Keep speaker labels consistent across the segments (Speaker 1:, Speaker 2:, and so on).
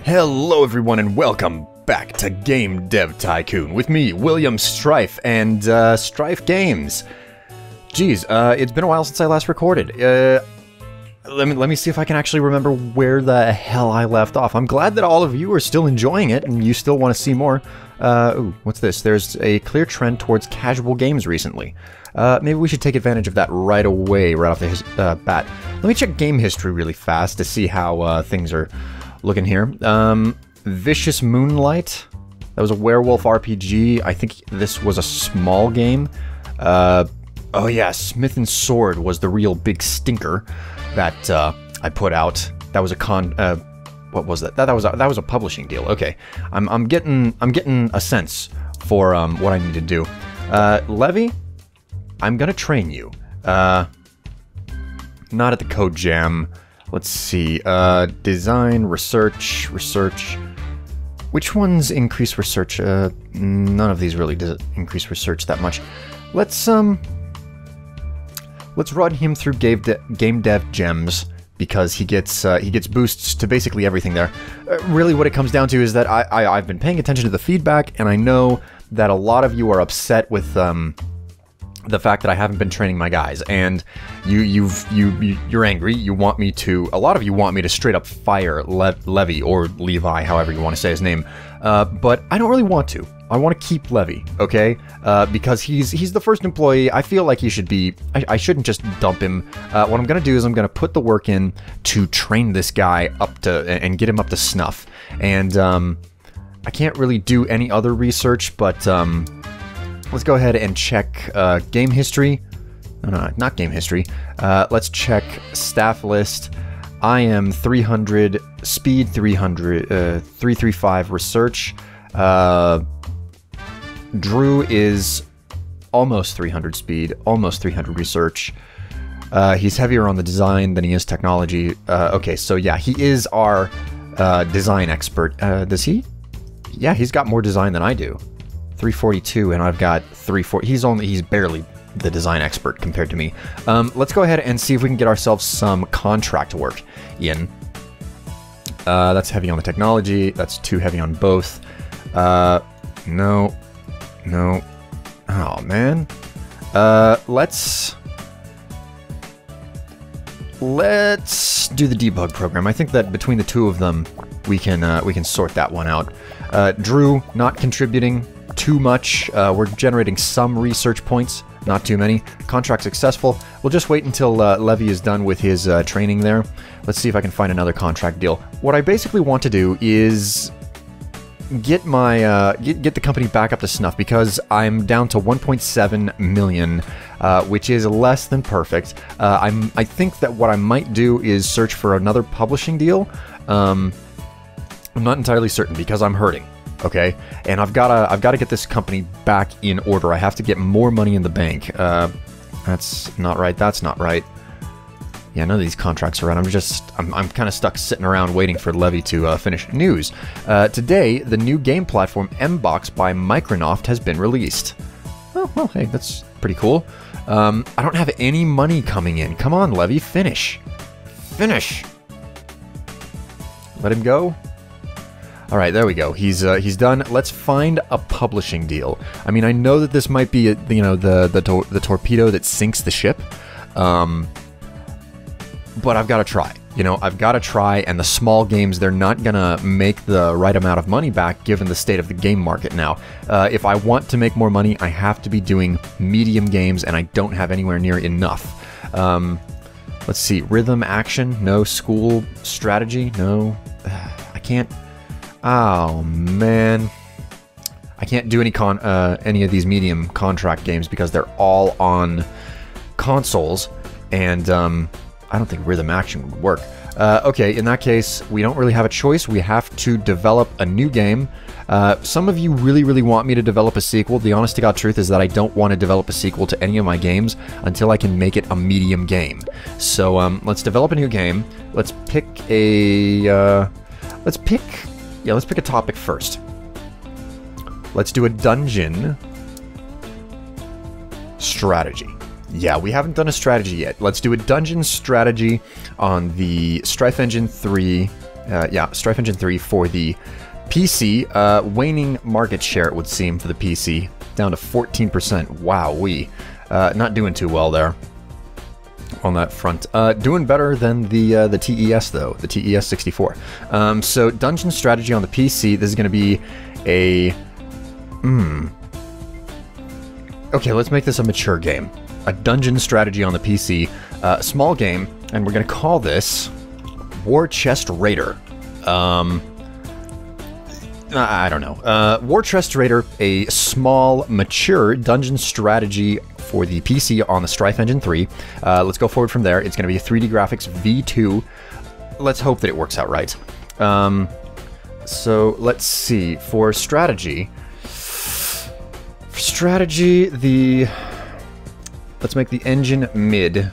Speaker 1: Hello everyone and welcome back to Game Dev Tycoon with me, William Strife, and Strife Games. Geez, it's been a while since I last recorded. Let me see if I can actually remember where the hell I left off. I'm glad that all of you are still enjoying it and you still want to see more. Ooh, what's this? There's a clear trend towards casual games recently. Maybe we should take advantage of that right away, right off the bat. Let me check game history really fast to see how things are looking here. Vicious Moonlight. That was a werewolf RPG. I think this was a small game. Oh yeah, Smith and Sword was the real big stinker that I put out. That was a what was that? That was a publishing deal. Okay, I'm getting a sense for what I need to do. Levy, I'm gonna train you. Not at the Code Jam. Let's see. Design, research. Which ones increase research? None of these really increase research that much. Let's run him through game dev gems because he gets boosts to basically everything there. Really, what it comes down to is that I've been paying attention to the feedback, and I know that a lot of you are upset with the fact that I haven't been training my guys, and you're angry. You want me to. A lot of you want me to straight up fire Levy or Levi, however you want to say his name. But I don't really want to. I want to keep Levy, okay? Because he's the first employee. I feel like he should be. I shouldn't just dump him. What I'm gonna do is I'm gonna put the work in to train this guy up to and get him up to snuff. And I can't really do any other research, but let's go ahead and check game history. No, not game history. Let's check staff list. I am 300, speed 300, 335 research. Drew is almost 300 speed, almost 300 research. He's heavier on the design than he is technology. Okay, so yeah, he is our design expert. Does he? Yeah, he's got more design than I do. 342, and I've got 340. He's barely the design expert compared to me. Let's go ahead and see if we can get ourselves some contract work in. That's heavy on the technology. That's too heavy on both. No. Oh man. Let's do the debug program. I think that between the two of them, we can sort that one out. Drew not contributing too much. We're generating some research points, not too many. Contract successful. We'll just wait until Levy is done with his training there. Let's see if I can find another contract deal. What I basically want to do is get my get the company back up to snuff because I'm down to 1.7 million, which is less than perfect. I think that what I might do is search for another publishing deal. I'm not entirely certain because I'm hurting. Okay, and I've gotta get this company back in order. I have to get more money in the bank. That's not right. That's not right. Yeah, none of these contracts are right. I'm kind of stuck sitting around waiting for Levy to finish. News. Today, the new game platform M-Box by Microsoft has been released. Oh, well, hey, that's pretty cool. I don't have any money coming in. Come on, Levy, finish. Finish. Let him go. All right, there we go. He's done. Let's find a publishing deal. I mean, I know that this might be, the torpedo that sinks the ship. But I've got to try. I've got to try, and the small games, they're not gonna make the right amount of money back given the state of the game market now. If I want to make more money, I have to be doing medium games, and I don't have anywhere near enough. Let's see. Rhythm, action, no. School, strategy, no. I can't. Oh, man. I can't do any of these medium contract games because they're all on consoles, and I don't think rhythm action would work. Okay, in that case, we don't really have a choice. We have to develop a new game. Some of you really want me to develop a sequel. The honest to God truth is that I don't want to develop a sequel to any of my games until I can make it a medium game. So let's develop a new game. Let's pick a let's pick a topic first. Let's do a dungeon strategy. Yeah, we haven't done a strategy yet. Let's do a dungeon strategy on the Strife Engine 3 Yeah, Strife Engine 3 for the PC. Waning market share, it would seem, for the PC. Down to 14%. Wow-wee. Not doing too well there on that front. Doing better than the TES, though. The TES 64. So, Dungeon Strategy on the PC. This is going to be a... Okay, let's make this a mature game. A Dungeon Strategy on the PC. Small game, and we're going to call this WarChest Raider. I don't know. WarChest Raider, a small, mature dungeon strategy for the PC on the Strife Engine 3. Let's go forward from there. It's going to be a 3D graphics V2. Let's hope that it works out right. So let's see. For strategy, let's make the engine mid.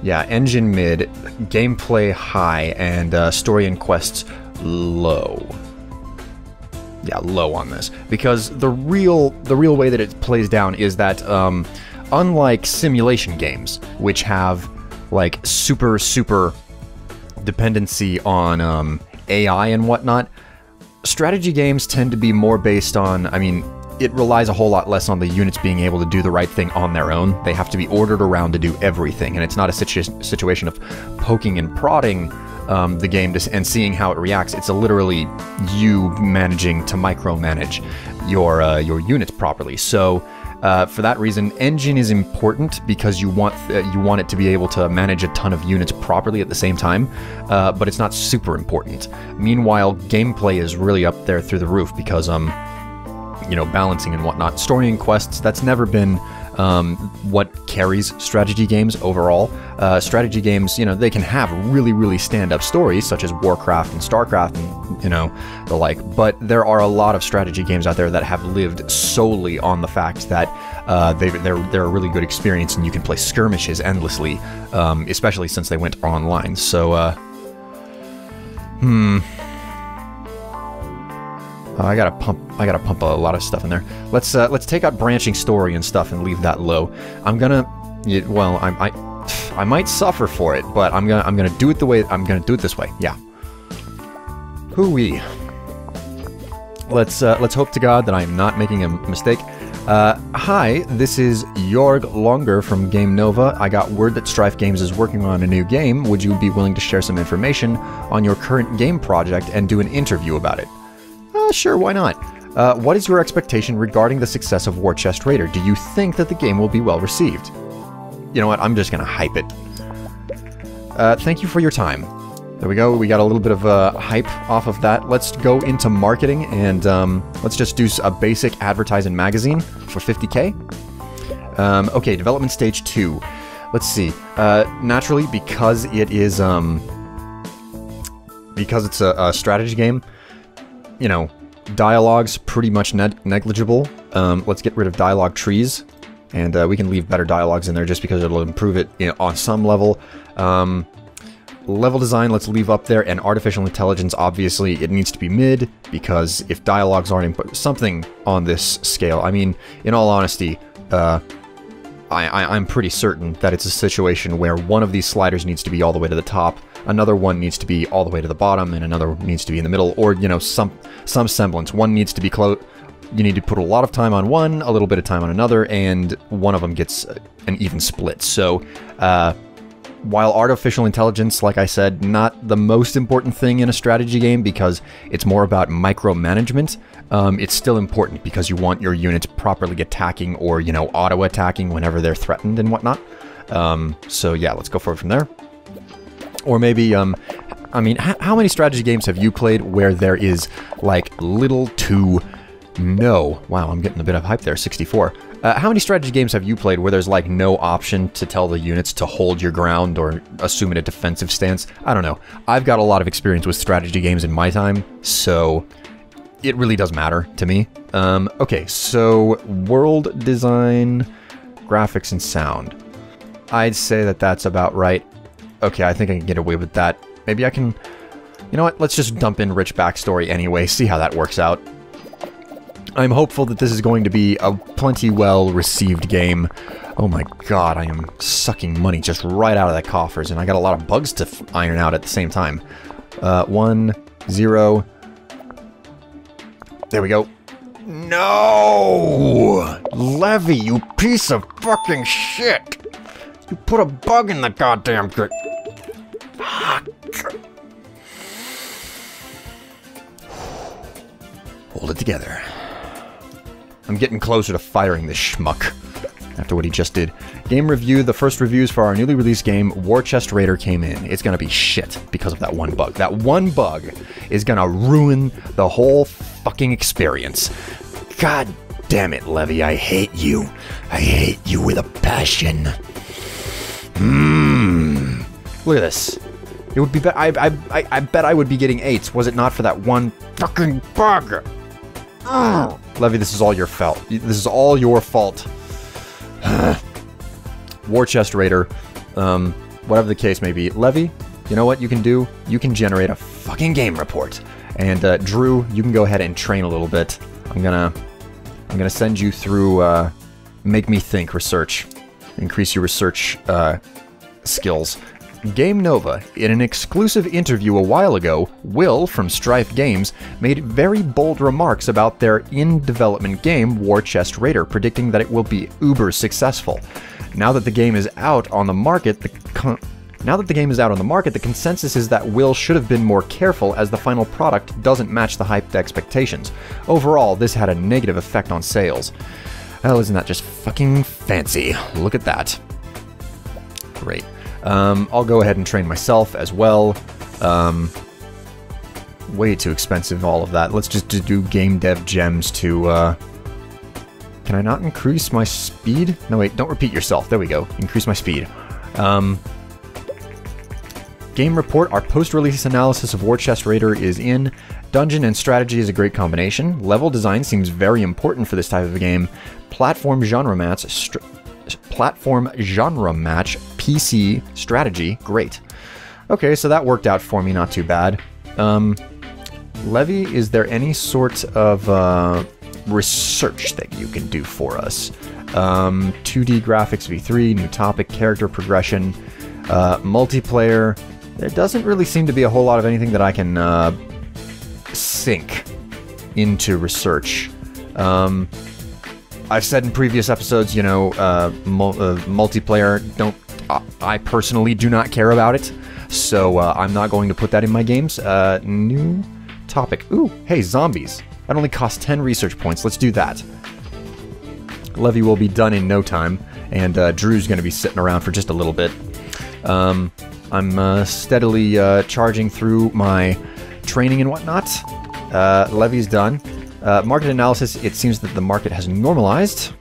Speaker 1: Yeah, engine mid, gameplay high, and story and quests low. Yeah, low on this. Because the real way that it plays down is that, unlike simulation games, which have, like, super dependency on, AI and whatnot, strategy games tend to be more based on, I mean, it relies a whole lot less on the units being able to do the right thing on their own. They have to be ordered around to do everything, and it's not a situation of poking and prodding the game and seeing how it reacts. It's literally you managing to micromanage your units properly. So for that reason, engine is important because you want it to be able to manage a ton of units properly at the same time, but it's not super important. Meanwhile, gameplay is really up there through the roof because you know, balancing and whatnot. Story and quests, that's never been what carries strategy games overall. Strategy games, you know, they can have really stand-up stories, such as Warcraft and Starcraft and, you know, the like, but there are a lot of strategy games out there that have lived solely on the fact that they're a really good experience and you can play skirmishes endlessly, especially since they went online. So, I gotta pump a lot of stuff in there. Let's take out branching story and stuff and leave that low. I'm gonna, well, I might suffer for it, but I'm gonna do it this way. Yeah. Hoo-wee. Let's hope to God that I'm not making a mistake. Hi, this is Jorg Longer from Game Nova. I got word that Strife Games is working on a new game. Would you be willing to share some information on your current game project and do an interview about it? Sure, why not? What is your expectation regarding the success of WarChest Raider? Do you think that the game will be well received? You know what, I'm just gonna hype it. Thank you for your time. There we go, we got a little bit of hype off of that. Let's go into marketing and let's just do a basic advertising magazine for 50K. Okay, development stage 2. Let's see. Naturally, because it is, because it's a strategy game, you know, dialogue's pretty much negligible. Let's get rid of dialogue trees, and we can leave better dialogues in there just because it'll improve it, you know, on some level. Level design, let's leave up there, and artificial intelligence, obviously, it needs to be mid, because if dialogues aren't input, something on this scale, I mean, in all honesty, I'm pretty certain that it's a situation where one of these sliders needs to be all the way to the top, another one needs to be all the way to the bottom, and another needs to be in the middle, or, you know, some semblance. One needs to be close. You need to put a lot of time on one, a little bit of time on another, and one of them gets an even split. So, while artificial intelligence, like I said, not the most important thing in a strategy game because it's more about micromanagement, it's still important because you want your units properly attacking or, you know, auto-attacking whenever they're threatened and whatnot. So yeah, let's go forward from there. Or maybe, I mean, how many strategy games have you played where there is, like, little to no... Wow, I'm getting a bit of hype there, 64. How many strategy games have you played where there's, like, no option to tell the units to hold your ground or assume a defensive stance? I don't know. I've got a lot of experience with strategy games in my time, so it really does matter to me. Okay, so world design, graphics, and sound. I'd say that that's about right. Okay, I think I can get away with that. Maybe I can... You know what? Let's just dump in rich backstory anyway, see how that works out. I'm hopeful that this is going to be a plenty well-received game. Oh my god, I am sucking money just right out of the coffers, and I got a lot of bugs to iron out at the same time. 1, 0. There we go. No! Levy, you piece of fucking shit! You put a bug in the goddamn thing. Fuck. Hold it together. I'm getting closer to firing this schmuck after what he just did. Game review. The first reviews for our newly released game, WarChest Raider, came in. It's gonna be shit because of that one bug. That one bug is gonna ruin the whole fucking experience. God damn it, Levy. I hate you. I hate you with a passion. Look at this. It would be I bet I would be getting 8s was it not for that one fucking bug. Levy, this is all your fault. This is all your fault. WarChest Raider. Whatever the case may be. Levy, you know what you can do? You can generate a fucking game report. And Drew, you can go ahead and train a little bit. I'm gonna send you through make me think research. Increase your research skills. Game Nova, in an exclusive interview a while ago, Will from Strife Games made very bold remarks about their in-development game WarChest Raider, predicting that it will be uber successful. Now that the game is out on the market, the consensus is that Will should have been more careful as the final product doesn't match the hyped expectations. Overall, this had a negative effect on sales. Hell, isn't that just fucking fancy? Look at that. Great. I'll go ahead and train myself as well. Way too expensive, all of that. Let's just do game dev gems to, Can I not increase my speed? No, wait, don't repeat yourself. There we go. Increase my speed. Game report, our post-release analysis of WarChest Raider is in. Dungeon and strategy is a great combination. Level design seems very important for this type of a game. Platform genre match, PC strategy, great. Okay, so that worked out for me, not too bad. Levy, is there any sort of research that you can do for us? 2D graphics v3, new topic, character progression, multiplayer. There doesn't really seem to be a whole lot of anything that I can sink into research. I've said in previous episodes, you know, multiplayer, I personally do not care about it, so I'm not going to put that in my games. New topic. Ooh, hey, zombies. That only costs 10 research points. Let's do that. Levy will be done in no time, and Drew's going to be sitting around for just a little bit. I'm steadily charging through my training and whatnot. Levy's done. Market analysis, it seems that the market has normalized.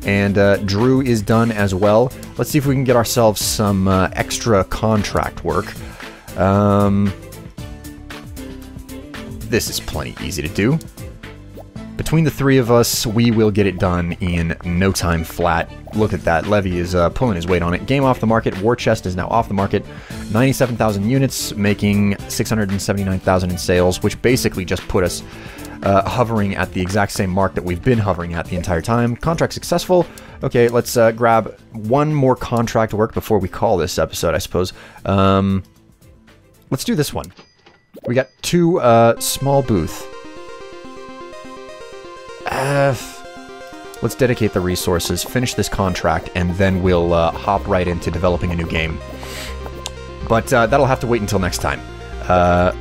Speaker 1: And Drew is done as well. Let's see if we can get ourselves some extra contract work. This is plenty easy to do. Between the three of us, we will get it done in no time flat. Look at that. Levy is pulling his weight on it. Game off the market. WarChest is now off the market. 97,000 units, making 679,000 in sales, which basically just put us hovering at the exact same mark that we've been hovering at the entire time. Contract successful. Okay, let's grab one more contract work before we call this episode, I suppose. Let's do this one. We got 2 small booth. Let's dedicate the resources, finish this contract, and then we'll hop right into developing a new game. But that'll have to wait until next time.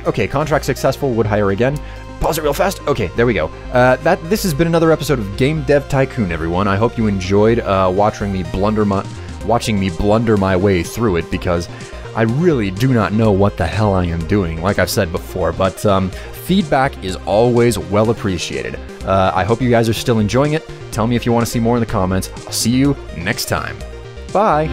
Speaker 1: Okay, contract successful, would hire again. Pause it real fast. Okay, there we go. This has been another episode of Game Dev Tycoon, everyone. I hope you enjoyed watching me blunder my way through it, because I really do not know what the hell I am doing, like I've said before, but feedback is always well appreciated. I hope you guys are still enjoying it. Tell me if you want to see more in the comments. I'll see you next time. Bye!